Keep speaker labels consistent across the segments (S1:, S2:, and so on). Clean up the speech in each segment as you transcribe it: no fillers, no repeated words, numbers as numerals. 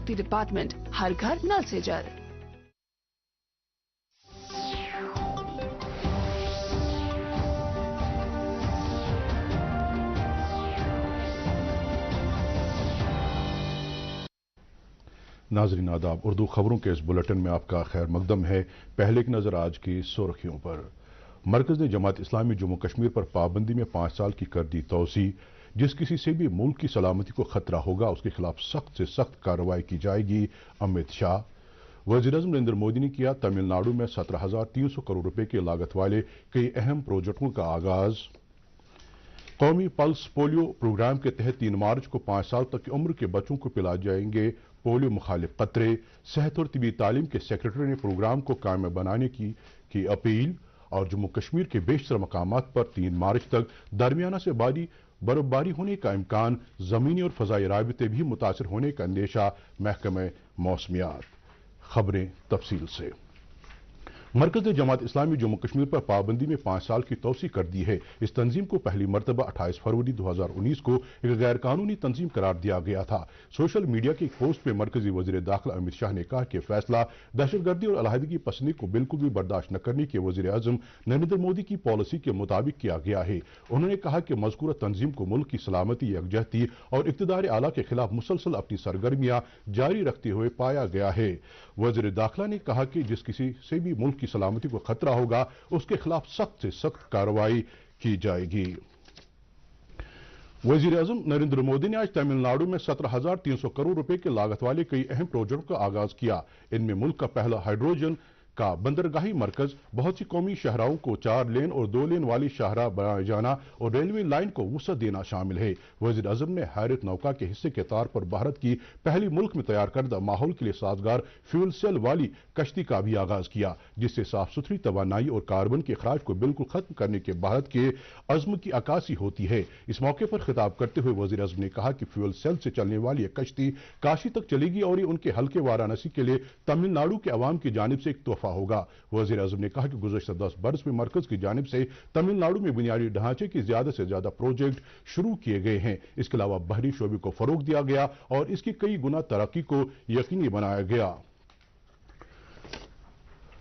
S1: शक्ति डिपार्टमेंट, हर घर नल से जल।
S2: नाज़रीन आदाब, उर्दू खबरों के इस बुलेटिन में आपका खैर मकदम है। पहले की नजर आज की सुर्खियों पर। मरकज ने जमात इस्लामी जम्मू कश्मीर पर पाबंदी में 5 साल की कर दी तोसी। जिस किसी से भी मुल्क की सलामती को खतरा होगा उसके खिलाफ सख्त से सख्त कार्रवाई की जाएगी, अमित शाह। वज़ीर-ए-आज़म नरेंद्र मोदी ने किया तमिलनाडु में 17,300 करोड़ रुपए की लागत वाले कई अहम प्रोजेक्टों का आगाज। कौमी पल्स पोलियो प्रोग्राम के तहत 3 मार्च को 5 साल तक की उम्र के बच्चों को पिलाए जाएंगे पोलियो मुखालिफ कतरे। सेहत और तिबी तालीम के सेक्रेटरी ने प्रोग्राम को कायम बनाने की अपील। और जम्मू कश्मीर के बेशतर मकामात पर 3 मार्च तक दरमियाना से बर्फबारी होने का इम्कान, जमीनी और फजाई राबिते भी मुतासर होने का अंदेशा, महकमे मौसमियात। खबरें तफसील से। मरकज ने जमात इस्लामी जम्मू कश्मीर पर पाबंदी में 5 साल की तोसी कर दी है। इस तंजीम को पहली मरतबा 28 फरवरी 2019 को एक गैर कानूनी तंजीम करार दिया गया था। सोशल मीडिया की एक पोस्ट में मरकजी वजीर दाखिला अमित शाह ने कहा कि फैसला दहशतगर्दी और अलहदगी पसंदी को बिल्कुल भी बर्दाश्त न करने के वजीर आजम नरेंद्र मोदी की पॉलिसी के मुताबिक किया गया है। उन्होंने कहा कि मज़कूरा तंजीम को मुल्क की सलामती, यकजहती और इक़्तिदार आला के खिलाफ मुसलसल अपनी सरगर्मियां जारी रखते हुए पाया गया है। वजीर दाखिला ने कहा कि जिस किसी से भी मुल्क की सलामती को खतरा होगा उसके खिलाफ सख्त से सख्त कार्रवाई की जाएगी। वज़ीर-ए-आज़म नरेंद्र मोदी ने आज तमिलनाडु में 17,300 करोड़ रुपए की लागत वाले कई अहम प्रोजेक्टों का आगाज किया। इनमें मुल्क का पहला हाइड्रोजन का बंदरगाही मरकज, बहुत सी कौमी शाहराहों को 4 लेन और 2 लेन वाली शाहराह बनाया जाना और रेलवे लाइन को वसअत देना शामिल है। वज़ीर आज़म ने हैरत नौका के हिस्से के तौर पर भारत की पहली मुल्क में तैयार करदा माहौल के लिए साजगार फ्यूल सेल वाली कश्ती का भी आगाज किया, जिससे साफ सुथरी तवानाई और कार्बन के अखराज को बिल्कुल खत्म करने के भारत के अज़्म की अक्कासी होती है। इस मौके पर खिताब करते हुए वज़ीर आज़म ने कहा कि फ्यूल सेल से चलने वाली यह कश्ती काशी तक चलेगी और ये उनके हल्के वाराणसी के लिए तमिलनाडु के अवाम की जानिब से एक तोहफा होगा। वज़ीर आज़म ने कहा कि गुज़श्ता 10 बरस में मरकज की जानिब से तमिलनाडु में बुनियादी ढांचे की ज्यादा से ज्यादा प्रोजेक्ट शुरू किए गए हैं। इसके अलावा बहरी शोबे को फरोग दिया गया और इसकी कई गुना तरक्की को यकीनी बनाया गया।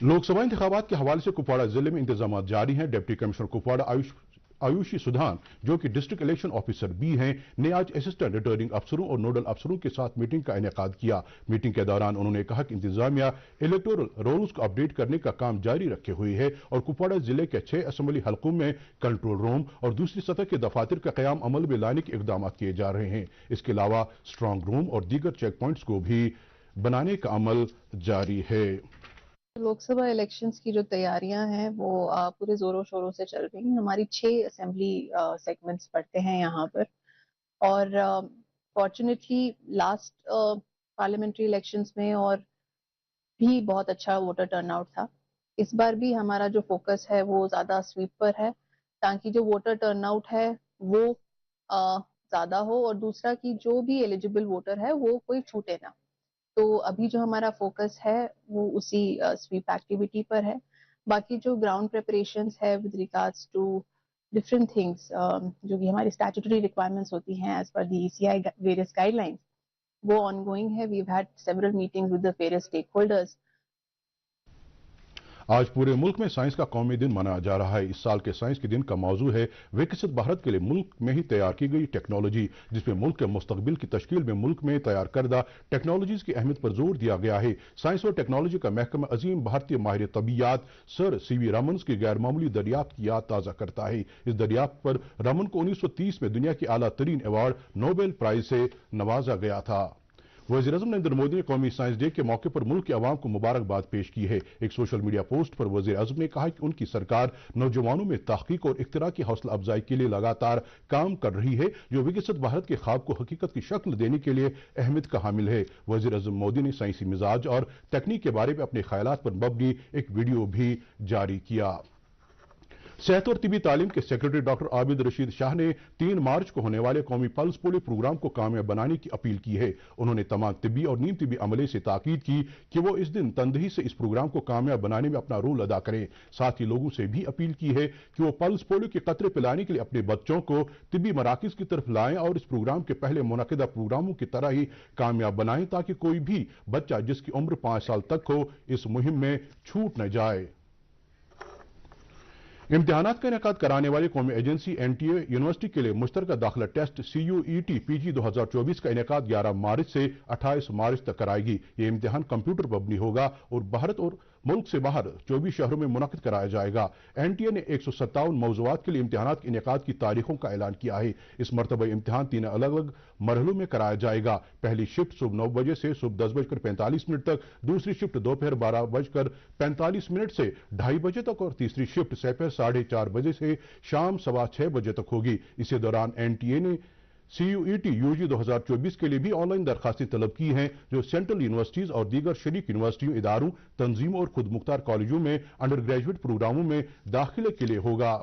S2: लोकसभा इंतखाबात के हवाले से कुपवाड़ा जिले में इंतजाम जारी हैं। डिप्टी कमिश्नर कुपवाड़ा आयुषी सुधान, जो कि डिस्ट्रिक्ट इलेक्शन ऑफिसर भी हैं, ने आज असिस्टेंट रिटर्निंग अफसरों और नोडल अफसरों के साथ मीटिंग का इनेकाद किया। मीटिंग के दौरान उन्होंने कहा कि इंतजामिया इलेक्टोरल रोल्स को अपडेट करने का काम जारी रखे हुए है और कुपवाड़ा जिले के 6 असम्बली हलकों में कंट्रोल रूम और दूसरी सतह के दफातर का कयाम अमल में लाने के इकदाम किए जा रहे हैं। इसके अलावा स्ट्रांग रूम और दीगर चेक पॉइंट्स को भी बनाने का अमल जारी है।
S3: लोकसभा इलेक्शंस की जो तैयारियां हैं वो पूरे जोरों शोरों से चल रही हैं। हमारी 6 असेंबली सेगमेंट्स पड़ते हैं यहाँ पर और फॉर्चुनेटली लास्ट पार्लियामेंट्री इलेक्शंस में और भी बहुत अच्छा वोटर टर्नआउट था। इस बार भी हमारा जो फोकस है वो ज़्यादा स्वीप पर है ताकि जो वोटर टर्नआउट है वो ज़्यादा हो और दूसरा कि जो भी एलिजिबल वोटर है वो कोई छूटे ना। तो अभी जो हमारा फोकस है वो उसी स्वीप एक्टिविटी पर है। बाकी जो ग्राउंड प्रिपरेशंस है with regards to different things जो कि हमारी स्टैट्यूटरी रिक्वायरमेंट्स होती हैं as per the ECI various guidelines, वो ऑनगोइंग है। We have had several meetings with the various stakeholders.
S2: आज पूरे मुल्क में साइंस का कौमी दिन मनाया जा रहा है। इस साल के साइंस के दिन का मौजू है विकसित भारत के लिए मुल्क में ही तैयार की गई टेक्नोलॉजी, जिसमें मुल्क के मुस्तकबिल की तश्कील में मुल्क में तैयार करदा टेक्नोलॉजीज की अहमियत पर जोर दिया गया है। साइंस और टेक्नोलॉजी का महकमा अजीम भारतीय माहिर तबीयात सर CV रमन की गैर मामूली दरियाफ्त की याद ताज़ा करता है। इस दरियाफ्त पर रमन को 1930 में दुनिया की आला तरीन अवार्ड नोबेल प्राइज से नवाजा गया था। वज़ीर-ए-आज़म नरेंद्र मोदी ने कौमी साइंस डे के मौके पर मुल्क के अवाम को मुबारकबाद पेश की है। एक सोशल मीडिया पोस्ट पर वज़ीर-ए-आज़म ने कहा कि उनकी सरकार नौजवानों में तहकीक और इख्तिरा की हौसला अफजाई के लिए लगातार काम कर रही है, जो विकसित भारत के ख्वाब को हकीकत की शक्ल देने के लिए अहमियत का हामिल है। वज़ीर-ए-आज़म मोदी ने साइंसी मिजाज और तकनीक के बारे में अपने ख्यालात पर मबनी एक वीडियो भी जारी किया। صحت اور طبی تعلیم کے سیکرٹری ڈاکٹر عابد رشید شاہ نے 3 مارچ کو ہونے والے قومی پلس پولیو پروگرام کو کامیاب بنانے کی اپیل کی ہے۔ انہوں نے تمام طبی اور نیم طبی عملے سے تاکید کی کہ وہ اس دن تندہی سے اس پروگرام کو کامیاب بنانے میں اپنا رول ادا کریں۔ ساتھ ہی لوگوں سے بھی اپیل کی ہے کہ وہ پلس پولیو کے قطرے پلانے کے لیے اپنے بچوں کو طبی مراکز کی طرف لائیں اور اس پروگرام کے پہلے منعقدہ پروگراموں کی طرح ہی کامیاب بنائیں تاکہ کوئی بھی بچہ جس کی عمر 5 سال تک ہو اس مہم میں چھوٹ نہ جائے۔ امتحانات کا انعقاد کرانے والی قومی ایجنسی NTA یونیورسٹی کے لیے مشترکہ داخلہ ٹیسٹ CUET PG 2024 کا انعقاد 11 مارچ سے 28 مارچ تک کرائے گی۔ یہ امتحان کمپیوٹر پر مبنی ہوگا اور بھارت اور ملک سے باہر 24 شہروں میں منعقد کرایا جائے گا۔ NTA نے 157 موضوعات کے لیے امتحانات کے انعقاد کی تاریخوں کا اعلان کیا ہے۔ اس مرتبہ امتحان 3 الگ الگ مرحلوں میں کرایا جائے گا۔ پہلی شفٹ صبح 9 بجے سے صبح 10:45 تک، دوسری شفٹ دوپہر 12:45 سے 2:30 بجے تک اور تیسری شفٹ سپہر 4:30 بجے سے شام 6:15 بجے تک ہوگی۔ اسی دوران NTA نے CUET UG 2024 کے لیے بھی آن لائن درخواستیں طلب کی ہیں جو سینٹرل یونیورسٹیز اور دیگر شریک یونیورسٹیوں، اداروں، تنظیموں اور خود مختار کالجوں میں انڈر گریجویٹ پروگراموں میں داخلے کے لیے ہوگا۔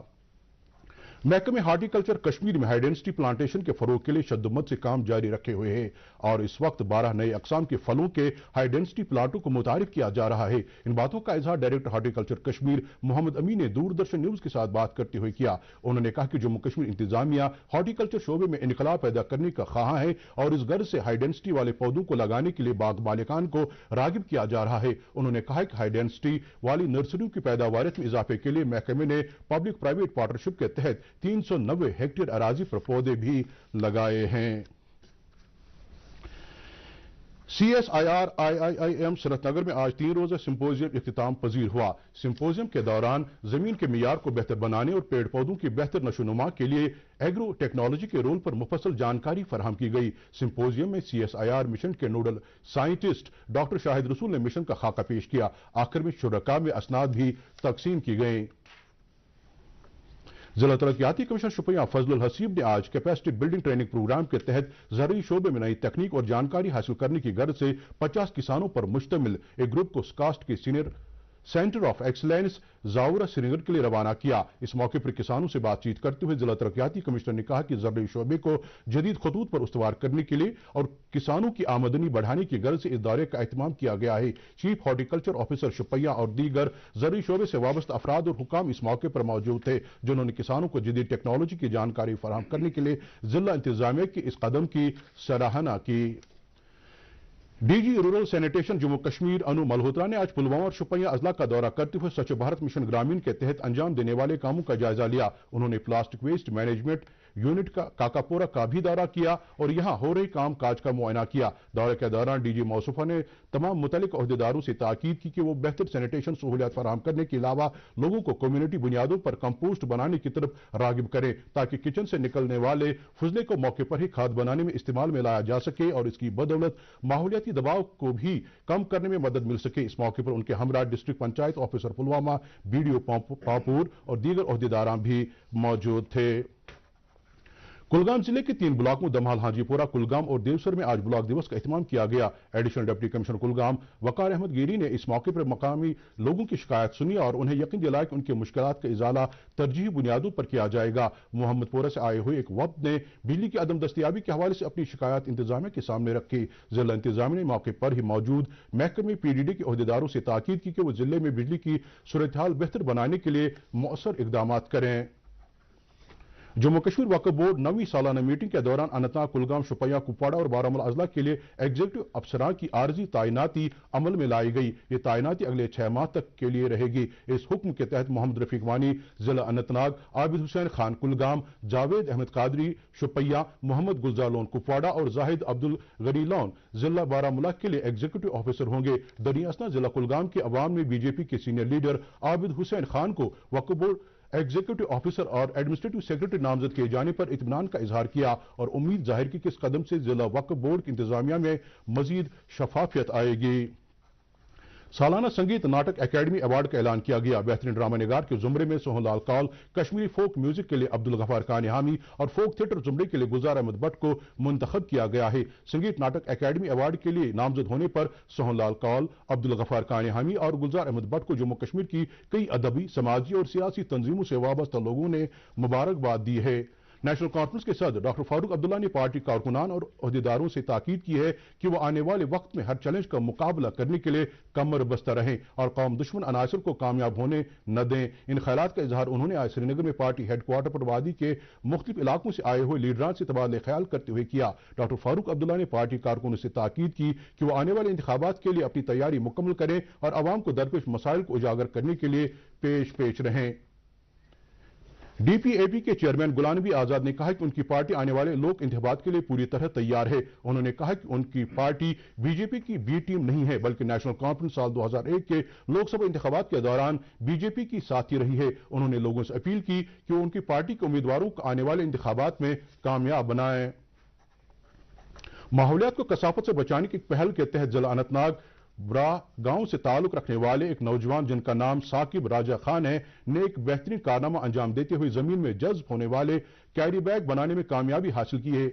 S2: محکمہ ہارٹی کلچر کشمیر میں ہائی ڈینسٹی پلانٹیشن کے فروغ کے لیے شدت سے کام جاری رکھے ہوئے ہے اور اس وقت 12 نئے اقسام کے پھلوں کے ہائی ڈینسٹی پلانٹوں کو متعارف کیا جا رہا ہے۔ ان باتوں کا اظہار ڈائریکٹر ہارٹی کلچر کشمیر محمد امین نے دوردرشن نیوز کے ساتھ بات کرتے ہوئے کیا۔ انہوں نے کہا کہ جموں کشمیر انتظامیہ ہارٹی کلچر شعبے میں انقلاب پیدا کرنے کا خواہاں ہے اور اس غرض سے ہائی ڈینسٹی والے پودوں کو لگانے کے لیے باغ مالکان کو راغب کیا جا رہا ہے۔ انہوں نے کہا کہ ہائی ڈینسٹی والی نرسریوں کی پیداواریت میں اضافے کے لیے محکمے نے پبلک پرائیویٹ پارٹنرشپ کے تحت 390 ہیکٹر اراضی پر پودے بھی لگائے ہیں۔ CSIR IIIM سرت نگر میں آج 3 روزہ سمپوزیم اختتام پذیر ہوا۔ سمپوزیم کے دوران زمین کے معیار کو بہتر بنانے اور پیڑ پودوں کی بہتر نشو و نما کے لیے ایگرو ٹیکنالوجی کے رول پر مفصل جانکاری فراہم کی گئی۔ سمپوزیم میں CSIR مشن کے نوڈل سائنٹسٹ ڈاکٹر شاہد رسول نے مشن کا خاکہ پیش کیا۔ آخر میں شرکاء میں اسناد بھی تقسیم کی گئیں۔ ضلع ترقیاتی کمشنر شوپیاں فضل الحسیب نے آج کیپیسٹی بلڈنگ ٹریننگ پروگرام کے تحت زرعی شعبے میں نئی تکنیک اور جانکاری حاصل کرنے کی غرض سے 50 کسانوں پر مشتمل ایک گروپ کو سکاسٹ کے سینئر سینٹر آف ایکسلینس زاورہ سری نگر کے لیے روانہ کیا۔ اس موقع پر کسانوں سے بات چیت کرتے ہوئے ضلع ترقیاتی کمشنر نے کہا کہ زرعی شعبے کو جدید خطوط پر استوار کرنے کے لیے اور کسانوں کی آمدنی بڑھانے کی غرض سے اس دورے کا اہتمام کیا گیا ہے۔ چیف ہارٹیکلچر آفیسر شوپیاں اور دیگر زرعی شعبے سے وابستہ افراد اور حکام اس موقع پر موجود تھے جنہوں نے کسانوں کو جدید ٹیکنالوجی کی جانکاری فراہم کرنے کے لیے ضلع انتظامیہ کے اس قدم کی سراہنا کی۔ DG rural sanitation Jammu Kashmir انو ملہوترا نے آج پلوامہ اور شوپیاں اضلاع کا دورہ کرتے ہوئے سوچھ بھارت مشن گرامین کے تحت انجام دینے والے کاموں کا جائزہ لیا۔ انہوں نے پلاسٹک ویسٹ مینجمنٹ یونٹ کا کاکاپورہ کا بھی دورہ کیا اور یہاں ہو رہے کام کاج کا معائنہ کیا۔ دورے کے دوران DG موصوفہ نے تمام متعلقہ عہدیداروں سے تاکید کی کہ وہ بہتر سینیٹیشن سہولیات فراہم کرنے کے علاوہ لوگوں کو کمیونٹی بنیادوں پر کمپوسٹ بنانے کی طرف راغب کریں تاکہ کچن سے نکلنے والے فضلے کو موقع پر ہی کھاد بنانے میں استعمال میں لایا جا سکے اور اس کی بدولت ماحولیاتی دباؤ کو بھی کم کرنے میں مدد مل سکے۔ اس موقع پر ان کے ہمراہ district panchayat officer Pulwama BDO Pampore اور دیگر عہدیداران بھی موجود تھے۔ کلگام ضلع کے 3 بلاکوں دمہال ہانجی پورہ، کلگام اور دیوسر میں آج بلاک دیوس کا اہتمام کیا گیا۔ ایڈیشنل ڈپٹی کمشنر کلگام وقار احمد گیری نے اس موقع پر مقامی لوگوں کی شکایت سنی اور انہیں یقین دلایا کہ ان کی مشکلات کا ازالہ ترجیحی بنیادوں پر کیا جائے گا۔ محمد پورہ سے آئے ہوئے ایک وفد نے بجلی کی عدم دستیابی کے حوالے سے اپنی شکایات انتظامیہ کے سامنے رکھی۔ ضلع انتظامیہ نے موقع پر ہی موجود محکمہ PDD کے عہدیداروں سے تاکید کی کہ وہ ضلع میں بجلی کی صورتحال بہتر بنانے کے لیے مؤثر اقدامات کریں۔ جموں کشمیر وقف بورڈ 9ویں سالانہ میٹنگ کے دوران اننت ناگ، کلگام، شوپیاں، کپواڑہ اور بارہمولہ اضلاع کے لیے ایگزیکٹو افسران کی عارضی تعیناتی عمل میں لائی گئی۔ یہ تعیناتی اگلے 6 ماہ تک کے لیے رہے گی۔ اس حکم کے تحت محمد رفیق وانی ضلع اننت ناگ، عابد حسین خان کلگام، جاوید احمد قادری شوپیاں، محمد گلزار لون کپواڑہ اور زاہد عبدالغنی لون ضلع بارہمولہ کے لیے ایگزیکٹو آفیسر ہوں گے۔ دریں اثنا ضلع کلگام کے عوام نے BJP کے سینئر لیڈر عابد حسین خان کو وقف بورڈ ایگزیکٹو آفیسر اور ایڈمنسٹریٹو سیکرٹری نامزد کیے جانے پر اطمینان کا اظہار کیا اور امید ظاہر کی کہ اس قدم سے ضلع وقف بورڈ کی انتظامیہ میں مزید شفافیت آئے گی۔ सालाना संगीत नाटक एकेडमी अवार्ड का ऐलान किया गया। बेहतरीन ड्रामा निगार के जुमरे में सोहन लाल कौल, कश्मीरी फोक म्यूजिक के लिए अब्दुल गफ्फार कानी हामी और फोक थिएटर जुमरे के लिए गुलजार अहमद भट्ट को मुंतखब किया गया है। संगीत नाटक एकेडमी अवार्ड के लिए नामजद होने पर सोहन लाल कौल, अब्दुल गफ्फार कानी हामी और गुलजार अहमद भट्ट को जम्मू कश्मीर की कई अदबी, समाजी और सियासी तंजीमों से वाबस्ता लोगों ने मुबारकबाद दी है। नेशनल कॉन्फ्रेंस के सदर डॉक्टर फारूक अब्दुल्ला ने पार्टी कारकुनान और अहदेदारों से ताकीद की है कि वो आने वाले वक्त में हर चैलेंज का मुकाबला करने के लिए कमर बस्ता रहें और कौम दुश्मन अनासर को कामयाब होने न दें। इन ख्यालात का इजहार उन्होंने आज श्रीनगर में पार्टी हेडक्वार्टर पर वादी के मुख्तलिफ इलाकों से आए हुए लीडरान से तबादले ख्याल करते हुए किया। डॉक्टर फारूक अब्दुल्ला ने पार्टी कारकुनों से ताकीद की कि वो आने वाले इंतखाबात के लिए अपनी तैयारी मुकम्मल करें और आवाम को दरपेश मसाइल को उजागर करने के लिए पेश रहें। डीपीएपी के चेयरमैन गुलाम नबी आजाद ने कहा कि उनकी पार्टी आने वाले लोक इंतखाबात के लिए पूरी तरह तैयार है। उन्होंने कहा कि उनकी पार्टी बीजेपी की बी टीम नहीं है, बल्कि नेशनल कॉन्फ्रेंस साल 2001 के लोकसभा इंतखाबात के दौरान बीजेपी की साथी रही है। उन्होंने लोगों से अपील की कि वो उनकी पार्टी के उम्मीदवारों को आने वाले इंतखाबात में कामयाब बनाएं। माहौलियात को कसाफत से बचाने की पहल के तहत जिला अनंतनाग ब्रा गांव से ताल्लुक रखने वाले एक नौजवान जिनका नाम साकिब राजा खान है ने एक बेहतरीन कारनामा अंजाम देते हुए जमीन में जज्ब होने वाले कैरी बैग बनाने में कामयाबी हासिल की है।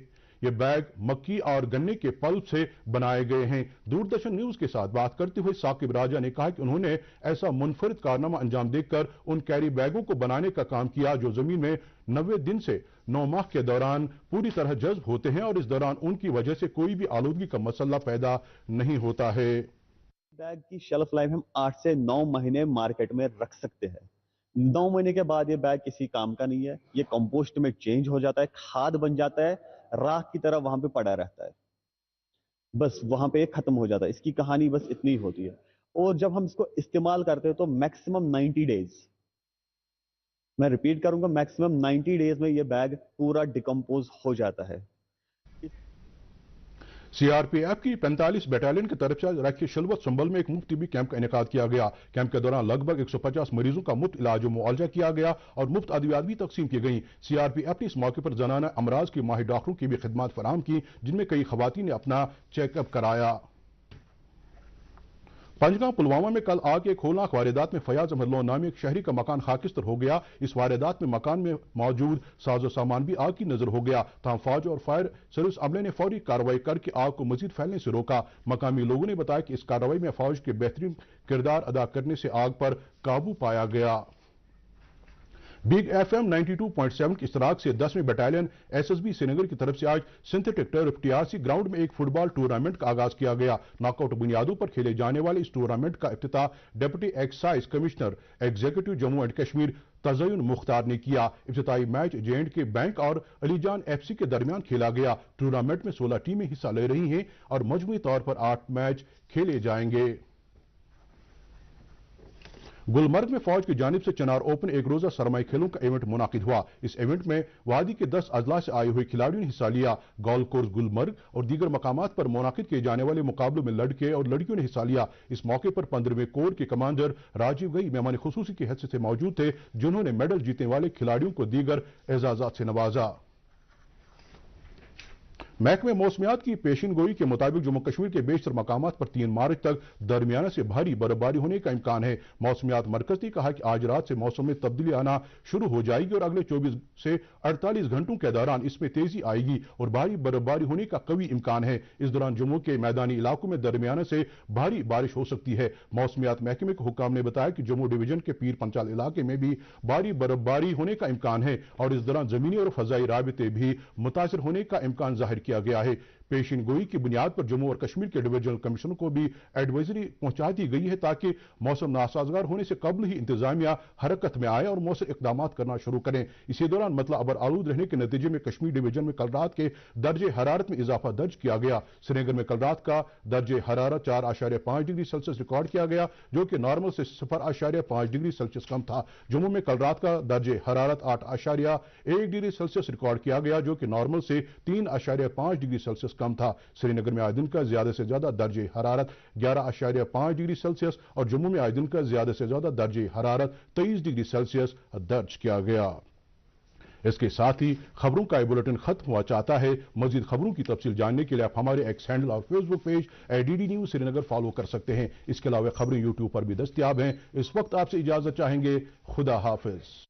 S2: ये बैग मक्की और गन्ने के पल्प से बनाए गए हैं। दूरदर्शन न्यूज के साथ बात करते हुए साकिब राजा ने कहा कि उन्होंने ऐसा मुनफरिद कारनामा अंजाम देकर उन कैरी बैगों को बनाने का काम किया जो जमीन में 90 दिन से 9 माह के दौरान पूरी तरह जज्ब होते हैं और इस दौरान उनकी वजह से कोई भी आलूदगी का मसला पैदा नहीं होता है।
S4: बैग की शेल्फ लाइफ हम 8 से 9 महीने मार्केट में रख सकते हैं। 9 महीने के बाद ये बैग किसी काम का नहीं है, ये कंपोस्ट में चेंज हो जाता है, खाद बन जाता है, राख की तरह वहां पे पड़ा रहता है, बस वहां पे खत्म हो जाता है। इसकी कहानी बस इतनी होती है। और जब हम इसको इस्तेमाल करते हैं तो मैक्सिमम 90 डेज, मैं रिपीट करूंगा, मैक्सिमम 90 डेज में ये बैग पूरा डिकम्पोज हो जाता है।
S2: सीआरपीएफ की 45 बटालियन की तरफ से रखी शिलवत संबल में एक मुफ्त टीबी कैंप का इनेकाद किया गया। कैंप के दौरान लगभग 150 मरीजों का मुफ्त इलाज और मुआवजा किया गया और मुफ्त अद्वियात भी तकसीम की गई। सीआरपीएफ ने इस मौके पर जनाना अमराज के माहिर डॉक्टरों की भी खिदमत फराहम की, जिनमें कई खवातीन ने अपना चेकअप कराया। पंजगांव पुलवामा में कल आग के एक होलनाक वारदात में फयाज अहमद लोन नामी एक शहरी का मकान खाकिस्तर हो गया। इस वारदात में मकान में मौजूद साजो सामान भी आग की नजर हो गया। तमाम फौज और फायर सर्विस अमले ने फौरी कार्रवाई करके आग को मजीद फैलने से रोका। मकामी लोगों ने बताया कि इस कार्रवाई में फौज के बेहतरीन किरदार अदा करने से आग पर काबू पाया गया। बिग एफएम 92.7 की इस्तराक से 10वीं बटालियन एसएसबी श्रीनगर की तरफ से आज सिंथेटिक टर्फ टीआरसी ग्राउंड में एक फुटबॉल टूर्नामेंट का आगाज किया गया। नॉकआउट बुनियादों पर खेले जाने वाले इस टूर्नामेंट का इफ्तिताह deputy excise commissioner executive Jammu and Kashmir Tazayyun Mukhtar ने किया। इफ्तिताई मैच जे&के बैंक और अलीजान एफसी के दरमियान खेला गया। टूर्नामेंट में 16 टीमें हिस्सा ले रही हैं और मजमूई तौर पर 8 मैच खेले जाएंगे। गुलमर्ग में फौज की जानिब से चिनार ओपन एक रोजा सरमाई खेलों का इवेंट मुनाकिद हुआ। इस इवेंट में वादी के 10 अजला से आए हुए खिलाड़ियों ने हिस्सा लिया। गोल्फ कोर्स गुलमर्ग और दीगर मकामात पर मुनाकिद किए जाने वाले मुकाबलों में लड़के और लड़कियों ने हिस्सा लिया। इस मौके पर 15वें कोर के कमांडर राजीव गई मेहमान खुसूसी की हैसियत से मौजूद थे, जिन्होंने मेडल जीतने वाले खिलाड़ियों को दीगर एजाजात से नवाजा। महकमे मौसमियात की पेशिन गोई के मुताबिक जम्मू कश्मीर के बेशतर मकामात पर 3 मार्च तक दरमियाना से भारी बर्फबारी होने का इम्कान है। मौसमियात मरकज ने कहा कि आज रात से मौसम में तब्दीली आना शुरू हो जाएगी और अगले 24 से 48 घंटों के दौरान इसमें तेजी आएगी और भारी बर्फबारी होने का कवी इम्कान है। इस दौरान जम्मू के मैदानी इलाकों में दरमियाना से भारी बारिश हो सकती है। मौसमियात महकमे के हुक्काम ने बताया कि जम्मू डिवीजन के पीर पंचाल इलाके में भी भारी बर्फबारी होने का इम्कान है और इस दौरान जमीनी और फजाई राबिते भी मुतासर होने का इम्कान जाहिर किया गया है। पेशिन गोई की बुनियाद पर जम्मू और कश्मीर के डिवीजनल कमिश्नर को भी एडवाइजरी पहुंचा दी गई है ताकि मौसम नासाजगार होने से कबल ही इंतजामिया हरकत में आए और मौसर इकदाम करना शुरू करें। इसी दौरान मतलब अबर आलूद रहने के नतीजे में कश्मीर डिवीजन में कल रात के दर्जे हरारत में इजाफा दर्ज किया गया। श्रीनगर में कल रात का दर्जे हरारत 4.5 डिग्री सेल्सियस रिकॉर्ड किया गया, जो कि नॉर्मल से 0.5 डिग्री सेल्सियस कम था। जम्मू में कल रात का दर्जे हरारत 8.1 डिग्री सेल्सियस रिकॉर्ड किया गया, जो कि नॉर्मल से 3.5 डिग्री सेल्सियस कम था। श्रीनगर में आज दिन का ज्यादा से ज्यादा दर्जे हरारत 11.5 डिग्री सेल्सियस और जम्मू में आज दिन का ज्यादा से ज्यादा दर्जे हरारत 23 डिग्री सेल्सियस दर्ज किया गया। इसके साथ ही खबरों का ये बुलेटिन खत्म हुआ चाहता है। मजीद खबरों की तफसील जानने के लिए आप हमारे एक्स हैंडल और Facebook page ADD news Srinagar follow कर सकते हैं। इसके अलावा खबरें यूट्यूब पर भी दस्तयाब हैं। इस वक्त आपसे इजाजत चाहेंगे। खुदा हाफिज।